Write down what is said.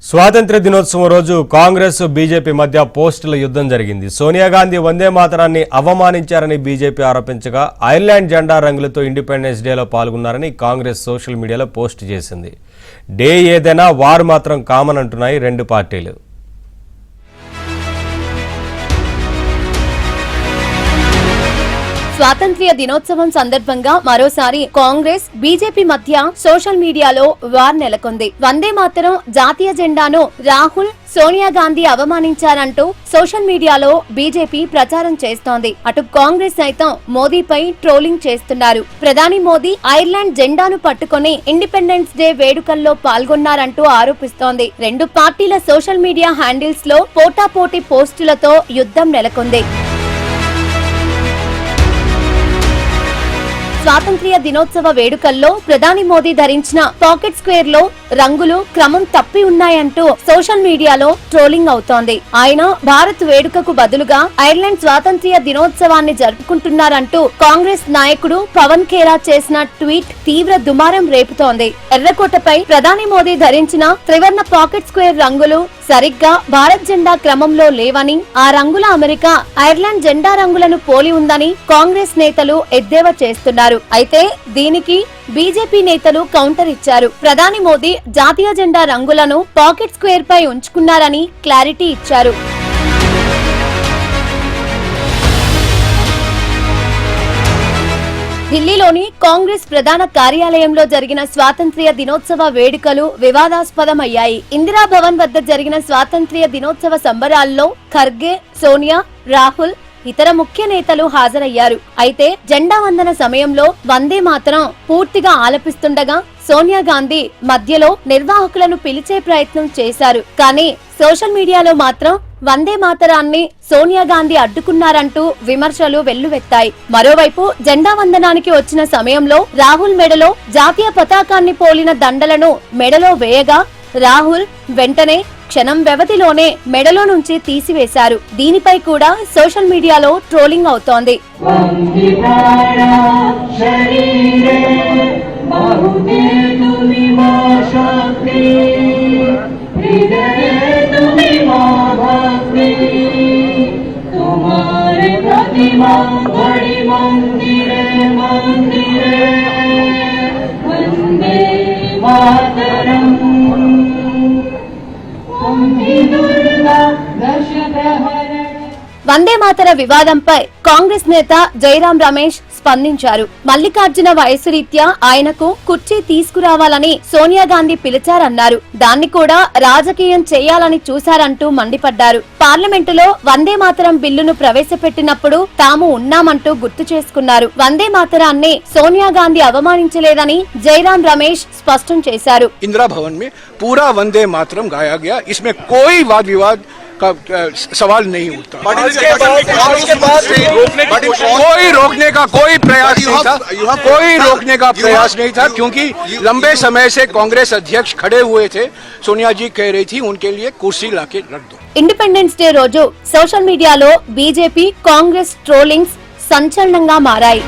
స్వాతంత్ర్య దినోత్సవం రోజు కాంగ్రెస్ బీజేపీ మధ్య పోస్టుల యుద్ధం జరిగింది. సోనియా గాంధీ వందే మాతరాన్ని అవమానించారని బీజేపీ ఆరోపించగా ఐర్లాండ్ జెండా రంగులతో ఇండిపెండెన్స్ డేలో పాల్గొన్నారని కాంగ్రెస్ సోషల్ మీడియాలో పోస్ట్ చేసింది. డే ఏదైనా వారు మాత్రం కామన్ అంటున్నాయి రెండు పార్టీలు. స్వాతంత్ర్య దినోత్సవం సందర్భంగా మరోసారి కాంగ్రెస్ బీజేపీ మధ్య సోషల్ మీడియాలో వార్ నెలకొంది. వందే మాతరం జాతీయ జెండాను రాహుల్ సోనియా గాంధీ అవమానించారంటూ సోషల్ మీడియాలో బీజేపీ ప్రచారం చేస్తోంది. అటు కాంగ్రెస్ సైతం మోదీపై ట్రోలింగ్ చేస్తున్నారు. ప్రధాని మోదీ ఐర్లాండ్ జెండాను పట్టుకుని ఇండిపెండెన్స్ డే వేడుకల్లో పాల్గొన్నారంటూ ఆరోపిస్తోంది. రెండు పార్టీల సోషల్ మీడియా హ్యాండిల్స్ లో పోటాపోటీ పోస్టులతో యుద్ధం నెలకొంది. స్వాతంత్ర్య దినోత్సవ వేడుకల్లో ప్రధాని మోదీ ధరించిన పాకెట్ స్క్వేర్ లో రంగులు క్రమం తప్పి ఉన్నాయంటూ సోషల్ మీడియాలో ట్రోలింగ్ అవుతోంది. ఆయన భారత్ వేడుకకు బదులుగా ఐర్లాండ్ స్వాతంత్ర్య దినోత్సవాన్ని జరుపుకుంటున్నారంటూ కాంగ్రెస్ నాయకుడు పవన్ ఖేరా చేసిన ట్వీట్ తీవ్ర దుమారం రేపుతోంది. ఎర్రకోటపై ప్రధాని మోదీ ధరించిన త్రివర్ణ పాకెట్ స్క్వేర్ రంగులు సరిగ్గా భారత్ జెండా క్రమంలో లేవని, ఆ రంగుల అమెరికా ఐర్లాండ్ జెండా రంగులను పోలి ఉందని కాంగ్రెస్ నేతలు ఎద్దేవా చేస్తున్నారు. అయితే దీనికి బీజేపీ నేతలు కౌంటర్ ఇచ్చారు. ప్రధాని మోదీ జాతీయ జెండా రంగులను పాకెట్ స్క్వేర్ పై ఉంచుకున్నారని క్లారిటీ ఇచ్చారు. ఢిల్లీలోని కాంగ్రెస్ ప్రధాన కార్యాలయంలో జరిగిన స్వాతంత్ర్య దినోత్సవ వేడుకలు వివాదాస్పదమయ్యాయి. ఇందిరాభవన్ వద్ద జరిగిన స్వాతంత్ర్య దినోత్సవ సంబరాల్లో ఖర్గే, సోనియా, రాహుల్ ఇతర ముఖ్య నేతలు హాజరయ్యారు. అయితే జెండా వందన సమయంలో వందే మాతరం పూర్తిగా ఆలపిస్తుండగా సోనియా గాంధీ మధ్యలో నిర్వాహకులను పిలిచే ప్రయత్నం చేశారు. కానీ సోషల్ మీడియాలో మాత్రం వందే మాతరాన్ని సోనియా గాంధీ అడ్డుకున్నారంటూ విమర్శలు వెల్లువెత్తాయి. మరోవైపు జెండా వందనానికి వచ్చిన సమయంలో రాహుల్ మెడలో జాతీయ పతాకాన్ని పోలిన దండలను మెడలో వేయగా రాహుల్ వెంటనే క్షణం వ్యవధిలోనే మెడలో నుంచి తీసివేశారు. దీనిపై కూడా సోషల్ మీడియాలో ట్రోలింగ్ అవుతోంది. వందే మాతర వివాదంపై కాంగ్రెస్ నేత జైరాం రమేష్ స్పందించారు. మల్లికార్జున వయసు రీత్యా ఆయనకు కుర్చీ తీసుకురావాలని సోనియా గాంధీ పిలిచారన్నారు. దాన్ని కూడా రాజకీయం చేయాలని చూశారంటూ మండిపడ్డారు. పార్లమెంటులో వందే మాతరం బిల్లును ప్రవేశపెట్టినప్పుడు తాము ఉన్నామంటూ గుర్తు చేసుకున్నారు. వందే మాతరాన్ని సోనియా గాంధీ అవమానించలేదని జైరాం రమేష్ స్పష్టం చేశారు. इंदिरा भवन में पूरा वंदे मातरम गाया गया, इसमें कोई वाद विवाद का सवाल नहीं उठता। कोई रोकने का कोई प्रयास नहीं था, कोई रोकने का प्रयास नहीं था, क्योंकि लंबे समय से कांग्रेस अध्यक्ष खड़े हुए थे। सोनिया जी कह रही थी उनके लिए कुर्सी लाके रख दो. ఇండిపెండెన్స్ డే రోజు సోషల్ మీడియాలో బీజేపీ కాంగ్రెస్ ట్రోలింగ్స్ సంచలనంగా మారాయి.